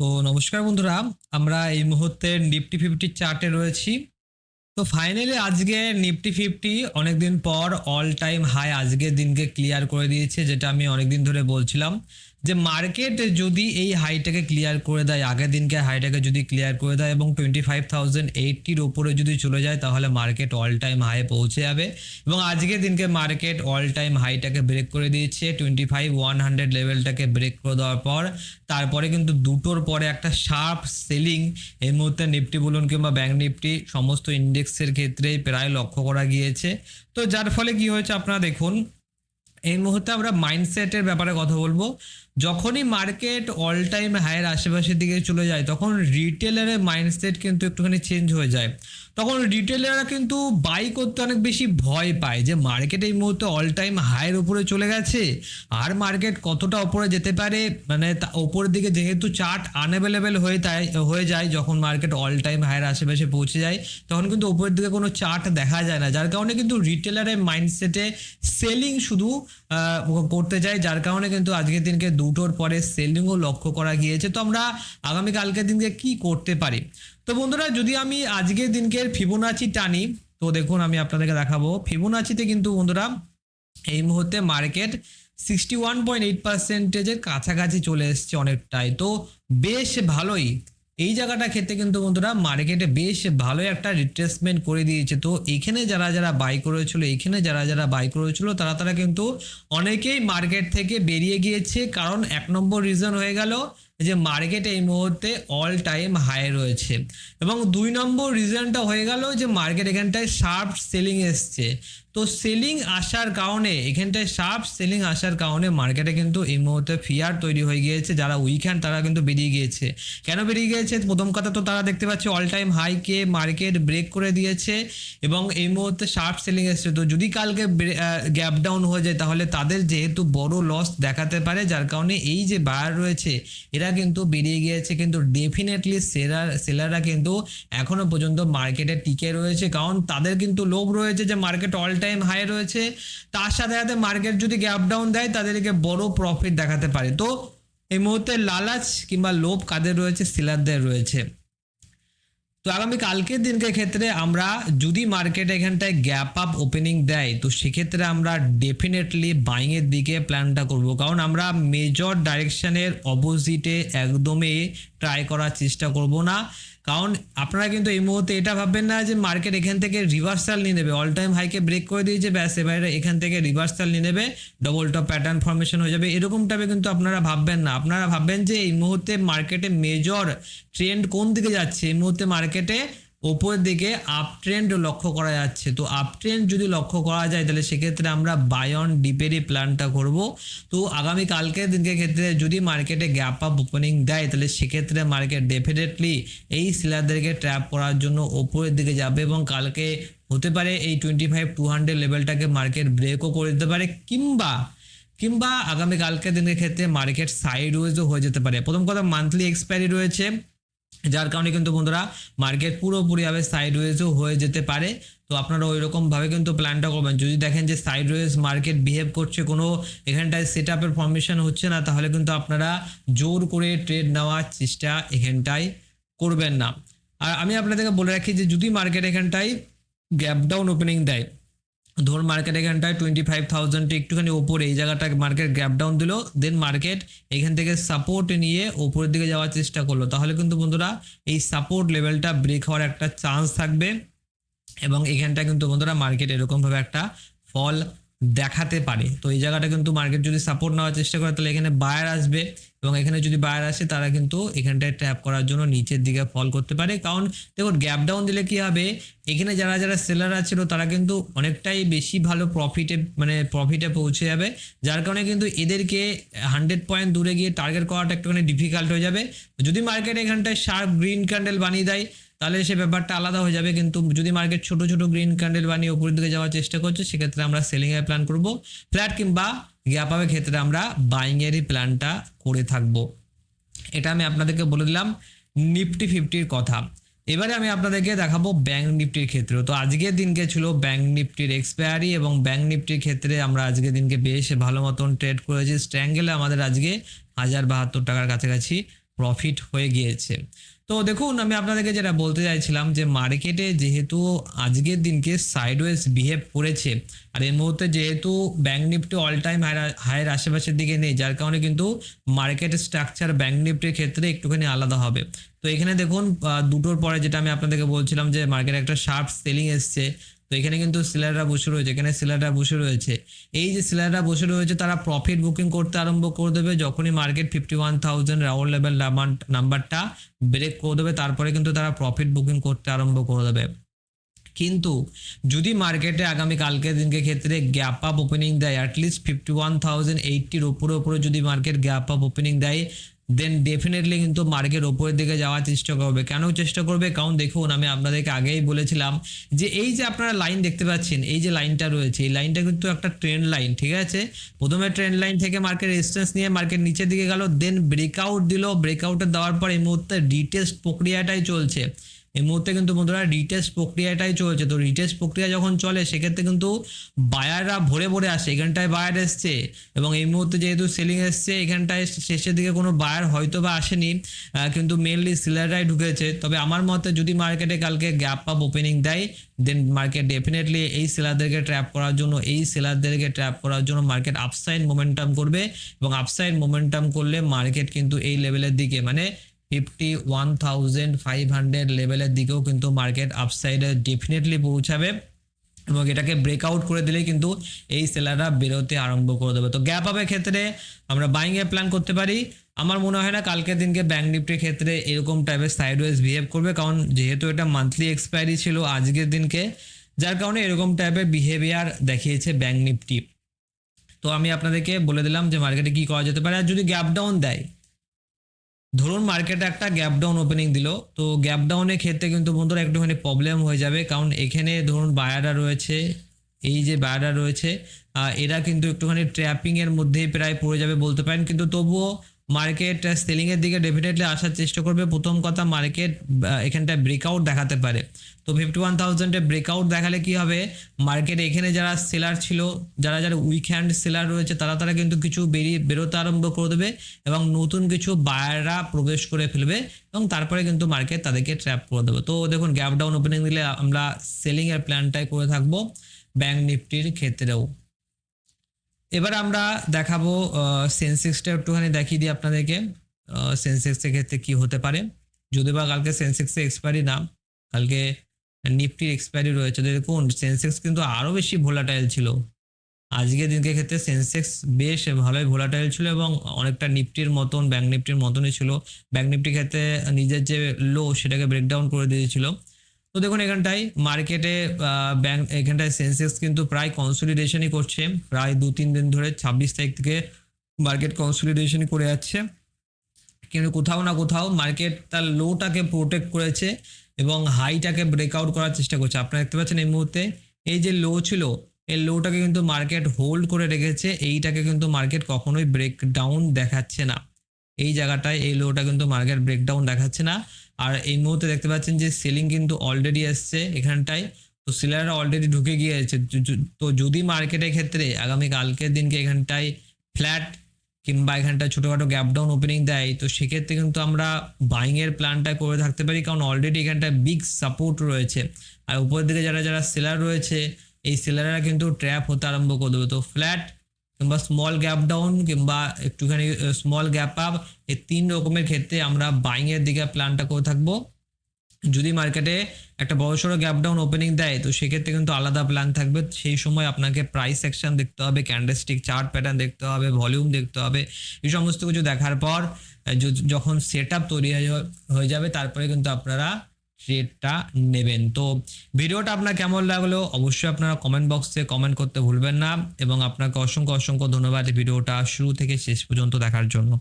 তো নমস্কার বন্ধুরা, আমরা এই মুহূর্তে নিফটি 50 চার্টে রয়েছি। তো ফাইনালি আজকে নিফটি 50 অনেকদিন পর অল টাইম হাই আজকের দিনকে ক্লিয়ার করে দিয়েছে, যেটা আমি অনেকদিন ধরে বলছিলাম যে মার্কেট যদি এই হাইটাকে ক্লিয়ার করে দেয়, আগের দিনকে হাইটাকে যদি ক্লিয়ার করে দেয় এবং 25,080-র উপরে যদি চলে যায় তাহলে মার্কেট অল টাইম হাই পৌঁছে যাবে। এবং আজকের দিনকে মার্কেট অল টাইম হাইটাকে ব্রেক করে দিয়েছে, 25,100 লেভেলটাকে ব্রেক করে দেওয়ার পর তারপরে কিন্তু দুটোর পরে একটা শার্প সেলিং এই মুহূর্তে নিফটি বলুন কিংবা ব্যাংক নিফটি সমস্ত ইন্ডেক্সের ক্ষেত্রেই প্রায় লক্ষ্য করা গিয়েছে। তো যার ফলে কি হয়েছে আপনারা দেখুন, এই মুহূর্তে আমরা মাইন্ডসেটের ব্যাপারে কথা বলবো। যখনই মার্কেট অল টাইম হাইয়ের আশেপাশের দিকে চলে যায় তখন রিটেলারের মাইন্ডসেট কিন্তু একটুখানি চেঞ্জ হয়ে যায়। তখন রিটেলাররা কিন্তু বাই করতে অনেক বেশি ভয় পায় যে মার্কেট এই মুহূর্তে অল টাইম হাইয়ের উপরে চলে গেছে, আর মার্কেট কতটা উপরে যেতে পারে, মানে ওপরের দিকে যেহেতু চার্ট আনঅ্যাভেলেবেল হয়ে যায় যখন মার্কেট অল টাইম হাইয়ের আশেপাশে পৌঁছে যায় তখন কিন্তু উপরের দিকে কোনো চার্ট দেখা যায় না, যার কারণে কিন্তু রিটেলারের মাইন্ডসেটে সেলিং শুধু করতে যায়, যার কারণে কিন্তু আজকের দিনকে দুটোর পরে সেলিংও লক্ষ্য করা গিয়েছে। তো আমরা আগামীকালকের দিনকে কি করতে পারি? তো বন্ধুরা, যদি আমি আজকের দিনকের ফিবোনাচি টানি তো দেখুন আমি আপনাদেরকে দেখাবো ফিবোনাচিতে কিন্তু বন্ধুরা এই মুহূর্তে মার্কেট 61.8%-এর কাছাকাছি চলে এসছে অনেকটাই। তো বেশ ভালোই এই জায়গাটা ক্ষেত্রে কিন্তু বন্ধুরা মার্কেটে বেশ ভালোই একটা রিট্রেসমেন্ট করে দিয়েছে। তো এখানে যারা যারা বাই করেছিল তারা কিন্তু অনেকেই মার্কেট থেকে বেরিয়ে গিয়েছে, কারণ এক নম্বর রিজন হয়ে গেল যে মার্কেট এই মুহূর্তে অল টাইম হাই রয়েছে, এবং দুই নম্বর রিজনটা হয়ে গেল যে মার্কেট এখানটায় শার্প সেলিং এসছে। তো সেলিং আসার কারণে মার্কেটে কিন্তু এই মুহূর্তে ফিয়ার তৈরি হয়ে গিয়েছে, যারা উইকেন্ড তারা কিন্তু বেরিয়ে গিয়েছে। কেন বেরিয়ে গিয়েছে? প্রথম কথা তো তারা দেখতে পাচ্ছে অল টাইম হাইকে মার্কেট ব্রেক করে দিয়েছে এবং এই মুহূর্তে শার্প সেলিং এসছে। তো যদি কালকে গ্যাপ ডাউন হয়ে যায় তাহলে তাদের যেহেতু বড় লস দেখাতে পারে, যার কারণে এই যে বায়ার রয়েছে এরা কিন্তু বেরিয়ে গিয়েছে। কিন্তু ডেফিনেটলি সেলাররা কিন্তু এখনো পর্যন্ত মার্কেটে টিকে রয়েছে, কারণ তাদের কিন্তু লোভ রয়েছে যে মার্কেট অল টাইম হাই রয়েছে, তার সাথে সাথে মার্কেট যদি গ্যাপ ডাউন দেয় তাদেরকে বড় প্রফিট দেখাতে পারে। তো এই মুহূর্তে লালাচ কিংবা লোভ কাদের রয়েছে? সেলারদের রয়েছে। তো আগামী কালকের দিনকে ক্ষেত্রে আমরা যদি মার্কেট এখানটায় গ্যাপ আপ ওপেনিং দেয় তো সেক্ষেত্রে আমরা ডেফিনেটলি বাইং এর দিকে প্ল্যানটা করব, কারণ আমরা মেজর ডাইরেকশনের অপোজিটে একদমই ট্রাই করার চেষ্টা করব না। কারণ আপনারা কিন্তু এই মুহূর্তে এটা ভাববেন না যে মার্কেট এখান থেকে রিভার্সাল নিয়ে নেবে, অল টাইম হাইকে ব্রেক করে দিয়েছে ব্যাস এবারে এখান থেকে রিভার্সাল নিয়ে নেবে, ডবল টপ প্যাটার্ন ফর্মেশন হয়ে যাবে, এরকম টাইপে কিন্তু আপনারা ভাববেন না। আপনারা ভাববেন যে এই মুহূর্তে মার্কেটে মেজর ট্রেন্ড কোন দিকে যাচ্ছে, এই মুহূর্তে মার্কেটে ওপরের দিকে আপ ট্রেন্ড লক্ষ্য করা যাচ্ছে। তো আপ ট্রেন্ড যদি লক্ষ্য করা যায় তাহলে সেক্ষেত্রে আমরা বাই অন ডিপেরই প্ল্যানটা করব। তো আগামী কালকের দিনকে ক্ষেত্রে যদি মার্কেটে গ্যাপ আপ ওপেনিং দেয় তাহলে সেক্ষেত্রে মার্কেট ডেফিনেটলি এই সেলারদেরকে ট্র্যাপ করার জন্য ওপরের দিকে যাবে, এবং কালকে হতে পারে এই 25,200 লেভেলটাকে মার্কেট ব্রেকও করে দিতে পারে, কিংবা আগামী কালকের দিনের ক্ষেত্রে মার্কেট সাইডওয়েজও হয়ে যেতে পারে। প্রথম কথা মান্থলি এক্সপায়ারি রয়েছে, যার কারণে কিন্তু বন্ধুরা মার্কেট পুরোপুরিভাবে সাইডওয়েজও হয়ে যেতে পারে। তো আপনারা ওই রকম ভাবে কিন্তু প্ল্যানটা করবেন। যদি দেখেন যে সাইডওয়েজ মার্কেট বিহেভ করছে, কোনো এখানটায় সেট আপের ফর্মেশন হচ্ছে না, তাহলে কিন্তু আপনারা জোর করে ট্রেড নেওয়ার চেষ্টা এখানটায় করবেন না। আর আমি আপনাদেরকে বলে রাখি যে যদি মার্কেট এখানটায় গ্যাপ ডাউন ওপেনিং দেয়, ধরুন মার্কেট এখানটায় 25,000 একটুখানি ওপরে এই জায়গাটা মার্কেট গ্যাপ ডাউন দিল, দেন মার্কেট এখান থেকে সাপোর্ট নিয়ে ওপরের দিকে যাওয়ার চেষ্টা করলো, তাহলে কিন্তু বন্ধুরা এই সাপোর্ট লেভেলটা ব্রেক হওয়ার একটা চান্স থাকবে, এবং এখানটা কিন্তু বন্ধুরা মার্কেট এরকমভাবে একটা ফল দেখাতে পারে। তো এই জায়গাটা কিন্তু মার্কেট যদি সাপোর্ট নেওয়ার চেষ্টা করে তাহলে এখানে বায়ার আসবে, এবং এখানে যদি বায়ার আসে তারা কিন্তু এখানটায় ট্র্যাপ করার জন্য নিচের দিকে ফল করতে পারে। কারণ দেখুন গ্যাপ ডাউন দিলে কি হবে, এখানে যারা যারা সেলার ছিল তারা কিন্তু অনেকটাই বেশি ভালো প্রফিটে পৌঁছে যাবে, যার কারণে কিন্তু এদেরকে 100 পয়েন্ট দূরে গিয়ে টার্গেট করাটা একটুখানি ডিফিকাল্ট হয়ে যাবে। যদি মার্কেট এখানটায় শার্প গ্রিন ক্যান্ডেল বানিয়ে দেয় তাহলে সে ব্যাপারটা আলাদা হয়ে যাবে, কিন্তু যদি মার্কেট ছোট ছোট গ্রিন ক্যান্ডেল বানিয়ে উপরের দিকে যাওয়ার চেষ্টা করছে সেক্ষেত্রে আমরা সেলিং এর প্ল্যান করব, ফ্ল্যাট কিংবা গ্যাপ আপের ক্ষেত্রে আমরা বাইং এরই প্ল্যানটা করে থাকব। এটা আমি আপনাদেরকে বলে দিলাম নিফটি 50-র কথা। এবারে আমি আপনাদেরকে দেখাবো ব্যাংক নিফটির ক্ষেত্রে। তো আজকের দিনকে ছিল ব্যাংক নিফটির এক্সপায়ারি, এবং ব্যাংক নিফটির ক্ষেত্রে আমরা আজকের দিনকে বেশ ভালো মতন ট্রেড করেছি। স্ট্র্যাঙ্গেলে আমাদের আজকে 1072 টাকার কাছাকাছি প্রফিট হয়ে গিয়েছে। তো দেখুন, আমি আপনাদেরকে যেটা বলতে চাইছিলাম যে মার্কেটে যেহেতু আজকের দিনকে সাইডওয়েজ বিহেভ করেছে, আর এই মুহূর্তে যেহেতু ব্যাঙ্ক নিফটি অল টাইম হাইয়ের আশেপাশের দিকে নেই, যার কারণে কিন্তু মার্কেট স্ট্রাকচার ব্যাঙ্ক নিফটির ক্ষেত্রে একটুখানি আলাদা হবে। তো এখানে দেখুন দুটোর পরে যেটা আমি আপনাদেরকে বলছিলাম যে মার্কেট একটা শার্প সেলিং এসছে, তো এখানে কিন্তু সেলাররা বসে রয়েছে, এখানে সেলাররা বসে রয়েছে। এই যে সেলাররা বসে রয়েছে তারা প্রফিট বুকিং করতে আরম্ভ করে দেবে যখনই মার্কেট 51,000 রাউন্ড লেভেল নাম্বারটা ব্রেক করে দেবে, তারপরে কিন্তু তারা প্রফিট বুকিং করতে আরম্ভ করে দেবে। কিন্তু যদি মার্কেটে আগামী কালকের দিনকে ক্ষেত্রে গ্যাপ আপ ওপেনিং দেয় অ্যাটলিস্ট 51,080-র উপরে যদি মার্কেট গ্যাপ আপ ওপেনিং দেয়, দেন ডেফিনেটলি কিন্তু মার্কেট ওপরের দিকে যাওয়ার চেষ্টা করবে। কেন চেষ্টা করবে? কারণ দেখুন, আমি আপনাদেরকে আগেই বলেছিলাম যে এই যে আপনারা লাইন দেখতে পাচ্ছেন, এই যে লাইনটা রয়েছে, এই লাইনটা কিন্তু একটা ট্রেন্ড লাইন, ঠিক আছে। প্রথমে ট্রেন্ড লাইন থেকে মার্কেট রেজিস্ট্যান্স নিয়ে মার্কেট নিচের দিকে গেল, দেন ব্রেকআউট দিল। ব্রেকআউটে দেওয়ার পর এই মুহূর্তে রিটেস্ট প্রক্রিয়াটাই চলছে। এই মুহূর্তে কিন্তু বন্ধুরা রিটেস্ট প্রক্রিয়াটাই চলছে। তো রিটেস্ট প্রক্রিয়া যখন চলে সেক্ষেত্রে কিন্তু বায়াররা ভরে ভরে আসে, এখানটায় বায়ার এসছে এবং এই মুহূর্তে যেহেতু সেলিং এসছে, এখানটায় শেষের দিকে কোনো বায়ার হয়তো বা আসেনি, কিন্তু মেনলি সেলাররাই ঢুকেছে। তবে আমার মতে যদি মার্কেটে কালকে গ্যাপ আপ ওপেনিং দেয়, দেন মার্কেট ডেফিনেটলি এই সেলারদেরকে ট্র্যাপ করার জন্য মার্কেট আপসাইড মোমেন্টাম করবে, এবং আপসাইড মোমেন্টাম করলে মার্কেট কিন্তু এই লেভেলের দিকে মানে 51,500 লেভেলের দিকেও কিন্তু মার্কেট আপসাইডে ডেফিনেটলি পৌঁছাবে, এবং এটাকে ব্রেকআউট করে দিলেই কিন্তু এই সেলাররা বেরোতে আরম্ভ করে দেবে। তো গ্যাপ আপের ক্ষেত্রে আমরা বাইং এর প্ল্যান করতে পারি। আমার মনে হয় না কালকের দিনকে ব্যাঙ্ক নিফটির ক্ষেত্রে এরকম টাইপের সাইডওয়েজ বিহেভ করবে, কারণ যেহেতু এটা মান্থলি এক্সপায়ারি ছিল আজকের দিনকে, যার কারণে এরকম টাইপের বিহেভিয়ার দেখিয়েছে ব্যাঙ্ক নিফটি। তো আমি আপনাদেরকে বলে দিলাম যে মার্কেটে কি করা যেতে পারে। আর যদি গ্যাপ ডাউন দেয়, ধরুন মার্কেটে একটা গ্যাপ ডাউন ওপেনিং দিল, তো গ্যাপ ডাউনের ক্ষেত্রে কিন্তু বন্ধুরা একটুখানি প্রবলেম হয়ে যাবে, কারণ এখানে ধরুন বায়াররা রয়েছে, এই যে বায়াররা রয়েছে এরা কিন্তু একটুখানি ট্র্যাপিং এর মধ্যেই প্রায় পড়ে যাবে বলতে পারেন। কিন্তু তবুও মার্কেট সেলিং এর দিকে ডেফিনেটলি আসার চেষ্টা করবে। প্রথম কথা, মার্কেট এখানটায় ব্রেকআউট দেখাতে পারে। তো 51,000-এ ব্রেকআউট দেখালে কি হবে, মার্কেট এখানে যারা সেলার ছিল, যারা উইক হ্যান্ড সেলার রয়েছে, তারা কিন্তু কিছু বেরোতে আরম্ভ করে দেবে, এবং নতুন কিছু বায়াররা প্রবেশ করে ফেলবে, এবং তারপরে কিন্তু মার্কেট তাদেরকে ট্র্যাপ করে দেবে। তো দেখুন, গ্যাপ ডাউন ওপেনিং দিলে আমরা সেলিং এর প্ল্যানটাই করে থাকবো ব্যাঙ্ক নিফটির ক্ষেত্রেও। এবার আমরা দেখাবো সেন্সেক্সটা একটুখানি দেখিয়ে দিই আপনাদেরকে। সেন্সেক্সের ক্ষেত্রে কি হতে পারে, যদি বা কালকে সেন্সেক্সের এক্সপায়ারি না, কালকে নিফটির এক্সপায়ারি রয়েছে। দেখুন, সেন্সেক্স কিন্তু আরও বেশি ভোলাটাইল ছিল আজকের দিনকে ক্ষেত্রে। সেন্সেক্স বেশ ভালোই ভোলাটাইল ছিল এবং অনেকটা নিফটির মতন, ব্যাঙ্ক নিফটির মতনই ছিল। ব্যাঙ্ক নিফটির ক্ষেত্রে নিজের যে লো সেটাকে ব্রেকডাউন করে দিয়েছিল। তো দেখুন, এখানটায় মার্কেটে এখানটায় সেন্সেক্স কিন্তু প্রায় কনসলিডেশনই করছে, প্রায় 2-3 দিন ধরে 26 তারিখ থেকে মার্কেট কনসলিডেশনই করে যাচ্ছে। কিন্তু কোথাও না কোথাও মার্কেট তার লোটাকে প্রোটেক্ট করেছে এবং হাইটাকে ব্রেকআউট করার চেষ্টা করছে। আপনারা দেখতে পাচ্ছেন এই মুহূর্তে এই যে লো ছিল, এই লোটাকে কিন্তু মার্কেট হোল্ড করে রেখেছে, এইটাকে কিন্তু মার্কেট কখনোই ব্রেকডাউন দেখাচ্ছে না। এই জায়গাটায় এই লোটা কিন্তু মার্কেট ব্রেকডাউন দেখাচ্ছে না। আর এই মুহূর্তে দেখতে পাচ্ছেন যে সেলিং কিন্তু অলরেডি এসছে এখানটায়, তো সেলাররা অলরেডি ঢুকে গিয়েছে। তো যদি মার্কেটের ক্ষেত্রে আগামী কালকের দিনকে এখানটায় ফ্ল্যাট কিংবা এখানটায় ছোটোখাটো গ্যাপ ডাউন ওপেনিং দেয়, তো সেক্ষেত্রে কিন্তু আমরা বাইং এর প্ল্যানটা করে থাকতে পারি, কারণ অলরেডি এখানটায় বিগ সাপোর্ট রয়েছে। আর উপরের দিকে যারা সেলার রয়েছে, এই সেলাররা কিন্তু ট্র্যাপ হতে আরম্ভ করে দেবে। তো ফ্ল্যাট কিংবা স্মল গ্যাপ ডাউন কিংবা একটুখানি স্মল গ্যাপ আপ, এই 3 রকমের ক্ষেত্রে আমরা বাইং এর দিকে প্ল্যানটা করে থাকবো। যদি মার্কেটে একটা বড়সড় গ্যাপ ডাউন ওপেনিং দেয়, তো সেক্ষেত্রে কিন্তু আলাদা প্ল্যান থাকবে। সেই সময় আপনাকে প্রাইস অ্যাকশন দেখতে হবে, ক্যান্ডেলস্টিক চার্ট প্যাটার্ন দেখতে হবে, ভলিউম দেখতে হবে। এই সমস্ত কিছু দেখার পর যখন সেট আপ তৈরি হয়ে যাবে, তারপরে কিন্তু আপনারা ট্রেডটা নেবেন। তো ভিডিওটা আপনার কেমন লাগলো অবশ্যই আপনারা কমেন্ট বক্সে কমেন্ট করতে ভুলবেন না, এবং আপনাকে অসংখ্য ধন্যবাদ ভিডিওটা শুরু থেকে শেষ পর্যন্ত দেখার জন্য।